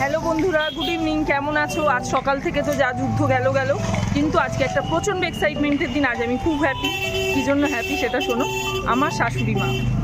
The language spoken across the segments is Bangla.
হ্যালো বন্ধুরা, গুড ইভিনিং। কেমন আছো? আজ সকাল থেকে তো যা যুদ্ধ গেল কিন্তু আজকে একটা প্রচণ্ড এক্সাইটমেন্টের দিন। আজ আমি খুব হ্যাপি। কী জন্য হ্যাপি সেটা শোনো। আমার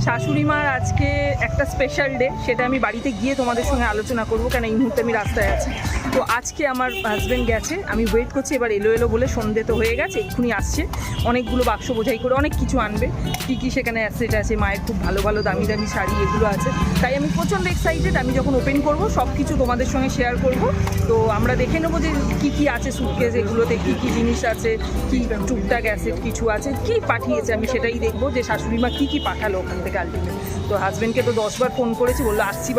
শাশুড়ি মার আজকে একটা স্পেশাল ডে, সেটা আমি বাড়িতে গিয়ে তোমাদের সঙ্গে আলোচনা করবো, কেন এই মুহূর্তে আমি রাস্তায় আছি। তো আজকে আমার হাজব্যান্ড গেছে, আমি ওয়েট করছি। এবার এলো বলে সন্ধে তো হয়ে গেছে, এক্ষুনি আসছে। অনেকগুলো বাক্স বোঝাই করে অনেক কিছু আনবে। কী সেখানে অ্যাসেট আছে, মায়ের খুব ভালো ভালো দামি দামি শাড়ি এগুলো আছে। তাই আমি প্রচণ্ড এক্সাইটেড। আমি যখন ওপেন করবো সব কিছু তোমাদের সঙ্গে শেয়ার করব। তো আমরা দেখে নেবো যে কী আছে সুটকেস, এগুলোতে কী জিনিস আছে, কী টুকটাক অ্যাসেট কিছু আছে, কী পাঠিয়েছে। আমি সেটাই দেখবো যে শাশুড়ি মা কী পাঠালো ওখান থেকে আলটিমেট। তো হাজব্যান্ডকে তো 10 বার ফোন করেছি, বললো আসছি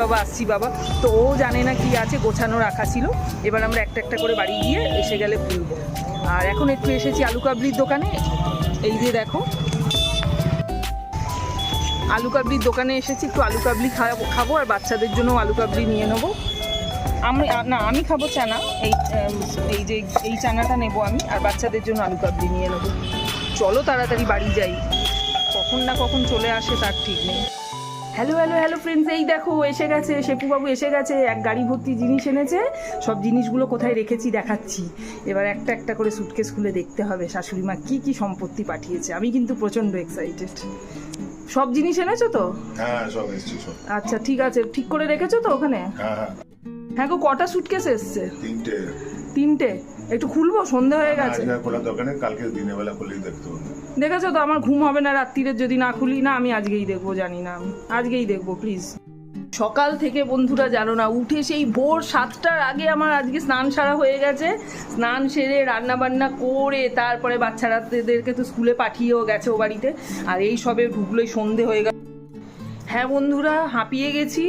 বাবা। তো ও জানে না কী আছে, গোছানো রাখা ছিল। এবার আমরা একটা একটা করে বাড়ি গিয়ে এসে গেলে খুলবো। আর এখন একটু এসেছি আলু কাবলির দোকানে। এই যে দেখো, আলু কাবলির দোকানে এসেছি। একটু আলু কাবলি খাবো, আর বাচ্চাদের জন্য আলু কাবলি নিয়ে নেবো। আমি খাবো চানা। এই চানাটা নেবো আমি, আর বাচ্চাদের জন্য আলু কাবলি নিয়ে নেবো। চলো তাড়াতাড়ি বাড়ি যাই, কখন না কখন চলে আসে তার ঠিক নেই। হ্যালো ফ্রেন্ডস, এই দেখো এসে গেছে, শেপুবাবু এসে গেছে। এক গাড়ি ভর্তি জিনিস এনেছে। সব জিনিসগুলো কোথায় রেখেছি দেখাচ্ছি। এবার একটা একটা করে সুটকেস খুলে দেখতে হবে শাশুড়ি মা কী সম্পত্তি পাঠিয়েছে। আমি কিন্তু প্রচণ্ড এক্সাইটেড। সব জিনিস এনেছো তো? হ্যাঁ, সব এসেছি সব। আচ্ছা ঠিক আছে, ঠিক করে রেখেছো তো ওখানে? হ্যাঁ গো, কটা সুটকেস এসছে? তিনটে। একটু খুলবো, সন্ধে হয়ে গেছে। খোলা দোকানে, কালকে দিনের বেলা খুলেই দেখতে হবে। দেখেছো তো, আমার ঘুম হবে না রাত্রিরে যদি না খুলি। না, আমি আজকেই দেখবো, জানি না, আমি আজকেই দেখবো প্লিজ। সকাল থেকে বন্ধুরা জানো না, উঠে সেই ভোর 7টার আগে আমার আজকে স্নান সারা হয়ে গেছে। স্নান সেরে রান্না বান্না করে তারপরে বাচ্চারাদেরকে তো স্কুলে পাঠিয়েও গেছে ও বাড়িতে। আর এই সবে ঢুকলোই সন্ধে হয়ে গেল। হ্যাঁ বন্ধুরা, হাঁপিয়ে গেছি।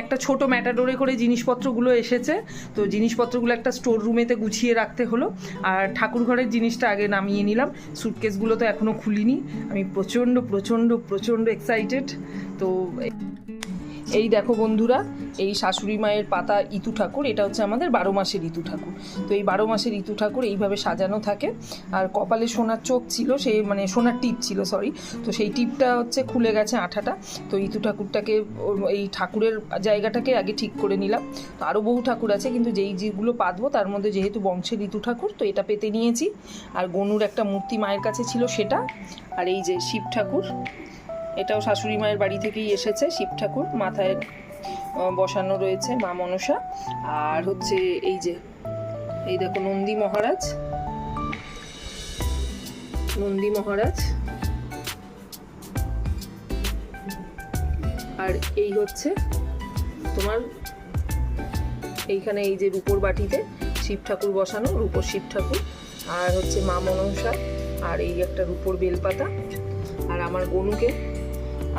একটা ছোট ম্যাটাডোরে করে জিনিসপত্রগুলো এসেছে। তো জিনিসপত্রগুলো একটা স্টোর রুমেতে গুছিয়ে রাখতে হলো। আর ঠাকুর ঘরের জিনিসটা আগে নামিয়ে নিলাম। সুটকেসগুলো তো এখনও খুলিনি। আমি প্রচণ্ড এক্সাইটেড। তো এই দেখো বন্ধুরা, এই শাশুড়ি মায়ের পাতা ইতু ঠাকুর, এটা হচ্ছে আমাদের 12 মাসের ইতু ঠাকুর। তো এই 12 মাসের ইতু ঠাকুর এইভাবে সাজানো থাকে। আর কপালে সোনার চোখ ছিল, সেই সোনার টিপ ছিল, সরি। তো সেই টিপটা হচ্ছে খুলে গেছে, আঠাটা। তো ইতু ঠাকুরটাকে, এই ঠাকুরের জায়গাটাকে আগে ঠিক করে নিলাম। তো আরও বহু ঠাকুর আছে, কিন্তু যেগুলো পাতবো তার মধ্যে যেহেতু বংশের ইতু ঠাকুর, তো এটা পেতে নিয়েছি। আর গনুর একটা মূর্তি মায়ের কাছে ছিল, সেটা। আর এই যে শিব ঠাকুর, এটাও শাশুড়ি মায়ের বাড়ি থেকেই এসেছে। শিব ঠাকুর মাথায় বসানো রয়েছে, মা মনসা। আর হচ্ছে এই দেখো নন্দী মহারাজ। আর এই হচ্ছে তোমার এইখানে এই যে রূপোর বাটিতে শিব ঠাকুর বসানো, রূপোর শিব ঠাকুর। আর হচ্ছে মা মনসা। আর এই একটা রূপোর বেলপাতা। আর আমার গনুকে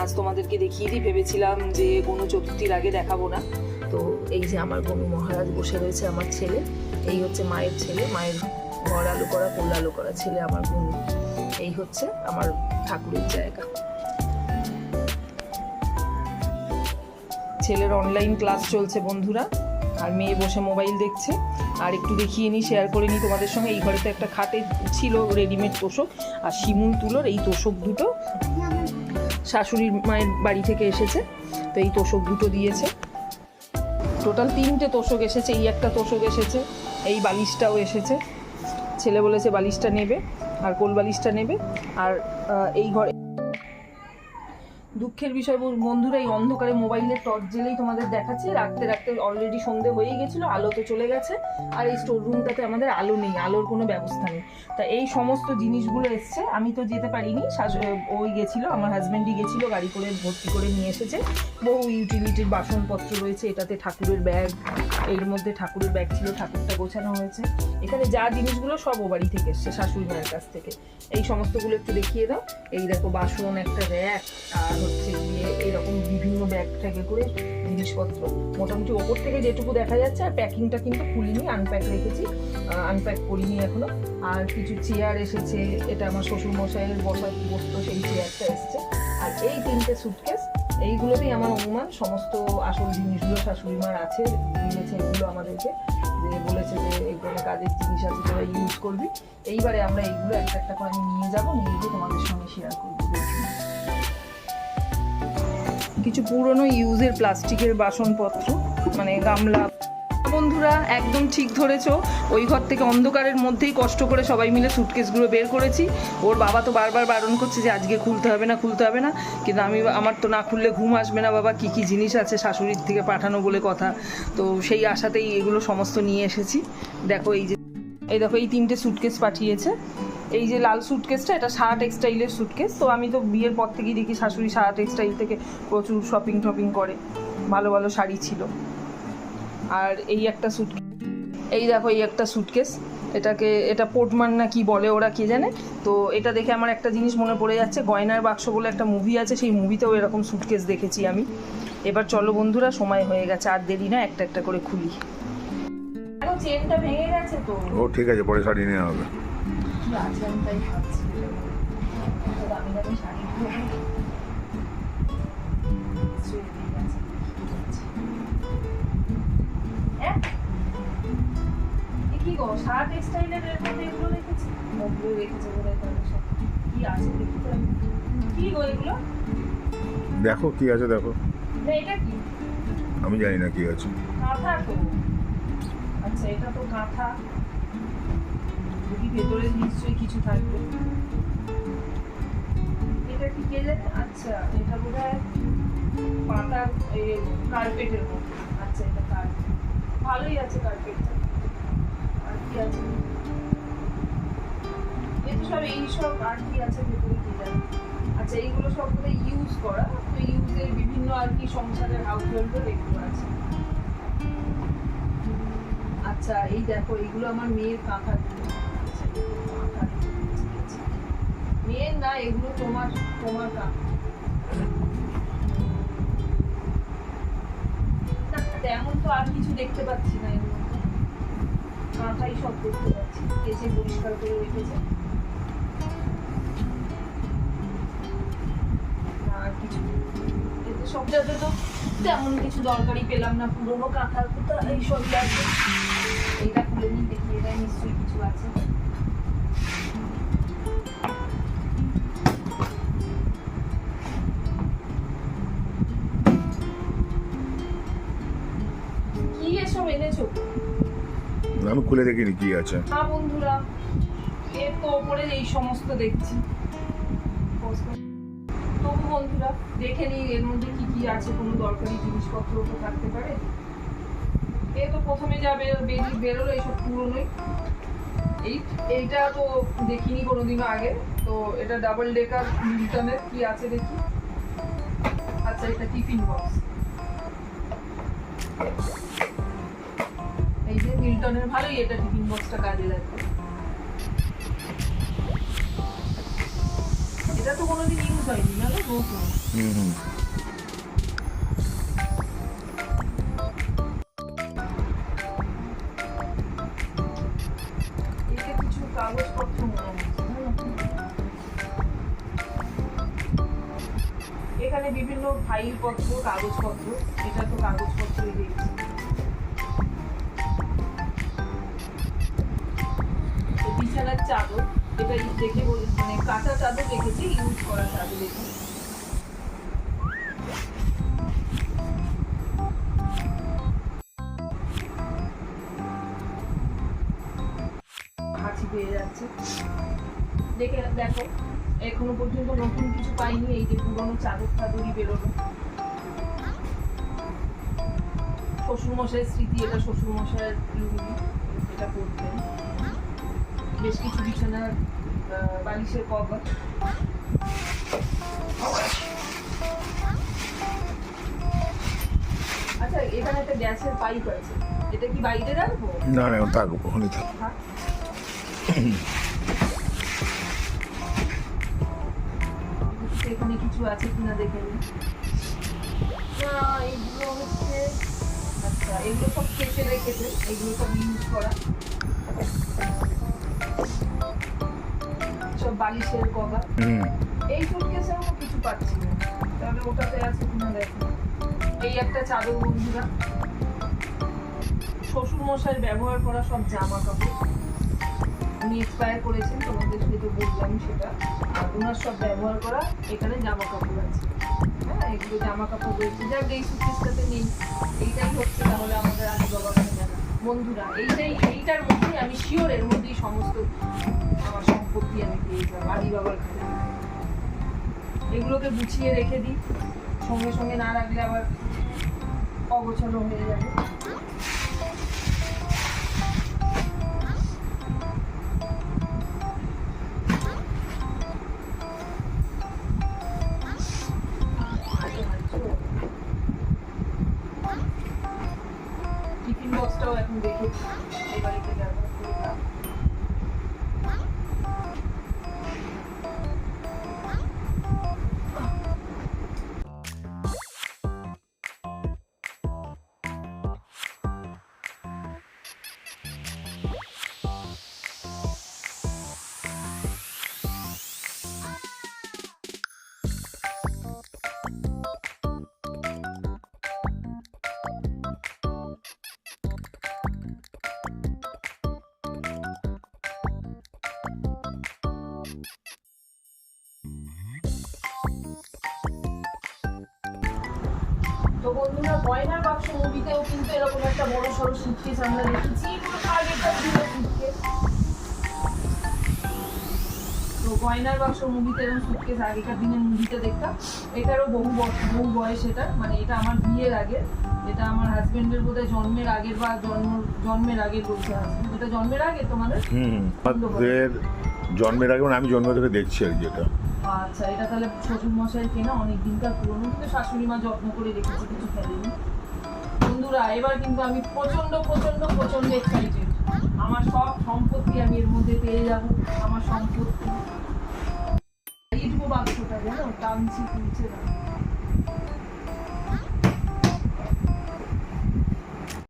আজ তোমাদেরকে দেখিয়ে দিই, ভেবেছিলাম যে গনু চতুর্থীর আগে দেখাবো না। তো এই যে আমার গনু মহারাজ বসে রয়েছে, আমার ছেলে। এই হচ্ছে মায়ের ছেলে, মায়ের ঘর আলু করা, কোল আলু করা ছেলে আমার গনু। এই হচ্ছে আমার ঠাকুরের জায়গা। ছেলের অনলাইন ক্লাস চলছে বন্ধুরা, আর মেয়ে বসে মোবাইল দেখছে। আর একটু দেখিয়ে নিই, শেয়ার করে নিই তোমাদের সঙ্গে। এই ঘরে তো একটা খাটে ছিল রেডিমেড তোষক, আর শিমুল তুলোর এই তোষক দুটো শাশুড়ির মায়ের বাড়ি থেকে এসেছে। তো এই তোষক দুটো দিয়েছে। টোটাল 3টে তোষক এসেছে। এই একটা তোষক এসেছে, এই বালিশটাও এসেছে। ছেলে বলেছে বালিশটা নেবে, আর কোল বালিশটা নেবে। আর এই ঘরে দুঃখের বিষয় বন্ধুরা, এই অন্ধকারে মোবাইলের টর্চ জেলেই তোমাদের দেখাচ্ছি। রাখতে অলরেডি সন্ধে হয়ে গেছিলো, আলো তো চলে গেছে। আর এই স্টোর রুমটাতে আমাদের আলো নেই, আলোর কোনো ব্যবস্থা নেই। তা এই সমস্ত জিনিসগুলো এসছে। আমি তো যেতে পারিনি, ওই গেছিলো, আমার হাজব্যান্ডই গেছিলো, গাড়ি করে ভর্তি করে নিয়ে এসেছে। বহু ইউটিলিটির বাসনপত্র রয়েছে, এটাতে ঠাকুরের ব্যাগ, এর মধ্যে ঠাকুরের ব্যাগ ছিল, ঠাকুরটা গোছানো হয়েছে। এখানে যা জিনিসগুলো সব ও বাড়ি থেকে এসছে, শাশুড়ি মায়ের কাছ থেকে। এই সমস্তগুলো একটু দেখিয়ে দাও। এই দেখো বাসন, একটা র্যাক, আর হচ্ছে গিয়ে এরকম বিভিন্ন ব্যাগ থেকে করে জিনিসপত্র মোটামুটি ওপর থেকে যেটুকু দেখা যাচ্ছে। আর প্যাকিংটা কিন্তু খুলিনি, আনপ্যাক রেখেছি, আনপ্যাক করিনি এখনো। আর কিছু চেয়ার এসেছে, এটা আমার শ্বশুরমশাইয়ের বসতো সেই চেয়ারটা এসছে। আর এই 3টে সুটকেস, এইগুলোতেই আমার অনুমান সমস্ত আসল জিনিসগুলো শাশুড়ি মার আছে, দিয়েছে এগুলো আমাদেরকে, যে বলেছে যে এগুলো কাজের জিনিস আছে, তোরা ইউজ করবি। এইবারে আমরা এইগুলো একটা একটা করে আমি নিয়ে যাবো, নিয়ে গিয়ে তোমাদের সঙ্গে শেয়ার করবো। কিছু পুরনো ইউজের প্লাস্টিকের বাসনপত্র, মানে গামলা। বন্ধুরা একদম ঠিক ধরেছো, ওই ঘর থেকে অন্ধকারের মধ্যেই কষ্ট করে সবাই মিলে সুটকেসগুলো বের করেছি। ওর বাবা তো বারবার বারণ করছে যে আজকে খুলতে হবে না, কিন্তু আমার তো না খুললে ঘুম আসবে না বাবা, কি কি জিনিস আছে শাশুড়ির থেকে পাঠানো বলে কথা। তো সেই আশাতেই এগুলো সমস্ত নিয়ে এসেছি। দেখো এই দেখো এই 3টে সুটকেস পাঠিয়েছে। এই যে লাল সুটকেসটা, এটা সারা টেক্সটাইলের সুটকেস। তো আমি তো বিয়ের পর থেকেই দেখি শাশুড়ি সারা টেক্সটাইল থেকে প্রচুর শপিং করে, ভালো ভালো শাড়ি ছিল। আর এই একটা সুটকেস, এই দেখো এই একটা সুটকেস, এটা পোর্টমান না কি বলে ওরা, কে জানে। তো এটা দেখে আমার একটা জিনিস মনে পড়ে যাচ্ছে, গয়নার বাক্স বলে একটা মুভি আছে, সেই মুভিতেও এরকম সুটকেস দেখেছি আমি। এবার চলো বন্ধুরা, সময় হয়ে গেছে, আর দেরি না, একটা একটা করে খুলি। চেনটা ভেঙে গেছে তো। ও ঠিক আছে, পরে শাড়ি নেওয়া হবে। তাই ভাবছি দামি দামি শাড়িগুলো কি গো, সারা টেক্সটাইলের মধ্যে এগুলো রেখেছি, ওগুলো রেখেছে বোধ হয়। তাহলে সব কি আছে দেখতে হবে। কি গো এগুলো? দেখো কি আছে, দেখো। না এটা কি? আমি জানি না কি আছে। কাঁথা তো। আচ্ছা এটা তো কাঁথা, যদি ভেতরে নিশ্চয়ই কিছু থাকবে। এটা কি কে জানে? আচ্ছা এটা বোধ হয় পাতার কার্পেটের মতো। আচ্ছা এটা কার্পেট, ভালোই আছে কার্পেটটা। আর কি আছে? এই সব আর কি আছে ভেতরে কি জানি। আচ্ছা এইগুলো সব বোধ হয় ইউজ করা, তো ইউজের বিভিন্ন আর কি সংসারের হাউসহোল্ডের এগুলো আছে। আচ্ছা এই দেখো, এইগুলো আমার মেয়ের কাঁথা। মেয়ের না, এগুলো তোমার কাঁথা। তেমন তো আর কিছু দেখতে পাচ্ছি না, এর মধ্যে কাঁথাই সব দেখতে পাচ্ছি, কেচে পরিষ্কার করে রেখেছে। আর কিছু এতে সবটাতে তো তেমন কিছু দরকারই পেলাম না, পুরোনো কাঁথা এই সবই আছে। এইটা খুলে নিই, দেখি এটা নিশ্চয়ই কিছু আছে। কি এসব এনেছো? আমি খুলে দেখিনি কি আছে। না বন্ধুরা, এর তো ওপরে এই সমস্ত দেখছি। তবু বন্ধুরা দেখে নিই এর মধ্যে কি কি আছে, কোনো দরকারি জিনিসপত্র তো থাকতে পারে। এ তো প্রথমে যা বেরোলো এইসব পুরোনোই। এইটা তো দেখিনি কোনোদিনও আগে। তো এটা ডাবল ডেকার মিল্টনের, কি আছে দেখি। আচ্ছা এটা টিফিন বক্স, এই যে মিল্টনের, ভালোই এটা টিফিন বক্সটা কাজে লাগবে। এটা তো কোনোদিন ইউজ হয়নি না, নতুন। এতে কিছু কাগজপত্র মনে হচ্ছে, এখানে বিভিন্ন ফাইলপত্র, কাগজপত্র। এটা তো কাগজপত্রই দেখছি। বিছানার চাদর, এটা দেখে মানে কাঁচা চাদর দেখেছি, ইউজ করা চাদর দেখি। হাঁচি পেয়ে যাচ্ছে দেখে। দেখো এখনো পর্যন্ত নতুন কিছু পাইনি, এই যে পুরোনো চাদরই বেরোলো। শ্বশুরমশাইয়ের স্মৃতি, এটা শ্বশুরমশাইয়ের লুঙ্গি, এটা পরতেন। বেশ কিছু বিছানার বালিশের কভার। আচ্ছা এখানে একটা গ্যাসের পাইপ আছে, এটা কি বাইরে রাখবো? না না, থাকবো, ওখানে থাক। এখানে কিছু আছে কিনা দেখে নিই। না এইগুলো হচ্ছে, আচ্ছা এগুলো সব কেটে রেখেছে, এগুলো সব ইউজ করা। সব বালিশের কভার। এই সুটকেসে আমি কিছু পাচ্ছি না, তাহলে ওটাতে আছে কিনা দেখো। এই একটা চাদর বন্ধুরা, শ্বশুর মশাই ব্যবহার করা সব জামা কাপড়। উনি এক্সপায়ার করেছেন, তোমাদের সাথে তো বললাম সেটা। আর ওনার সব ব্যবহার করা এখানে জামা কাপড় আছে। হ্যাঁ, এগুলো জামা কাপড় রয়েছে, যাক এই সুটকেসটাতে নেই। এইটাই হচ্ছে তাহলে আমাদের আদি বাবা ঘরে জায়গা। বন্ধুরা এইটার মধ্যেই আমি শিওর, এর মধ্যেই সমস্ত আমার সম্পত্তি আমি পেয়ে যাবো আদি বাবার ঘরে। এগুলোকে গুছিয়ে রেখে দিই, সঙ্গে সঙ্গে না রাখলে আবার অগোছালো হয়ে যাবে। টিফিন বক্সটাও এখন দেখে এই বাড়িতে ব্যবহার করলাম। তো বন্ধুরা, গয়নার বাক্স মুভিতেও কিন্তু এরকম একটা বড় সড়ো সুটকেস আমরা দেখেছি, পুরো আগেকার দিনের সুটকেস। তো গয়নার বাক্স মুভিতে এরকম সুটকেস আগেকার দিনের মুভিতে দেখতাম। এটারও বহু বয়স, এটা মানে এটা আমার বিয়ের আগে, এটা আমার হাজবেন্ডের বোধহয় জন্মের আগের বা জন্মের আগের বলতে আছে। এটা জন্মের আগে তোমাদের? আমাদের জন্মের আগে, মানে আমি জন্ম থেকে দেখছি আর কি এটা। আচ্ছা, এটা তাহলে শ্বশুর মশাই কেনা, অনেক দিনকার পুরনো, কিন্তু শাশুড়ি মা যত্ন করে রেখেছে, কিছু ফেলেনি। বন্ধুরা, এবার কিন্তু আমি প্রচন্ড প্রচন্ড প্রচন্ড এক্সাইটেড। আমার সব সম্পত্তি আমি এর মধ্যে পেয়ে যাব। আমার সম্পত্তি ইটবো বাক্সটা, জানো, টানছি তুলছে না।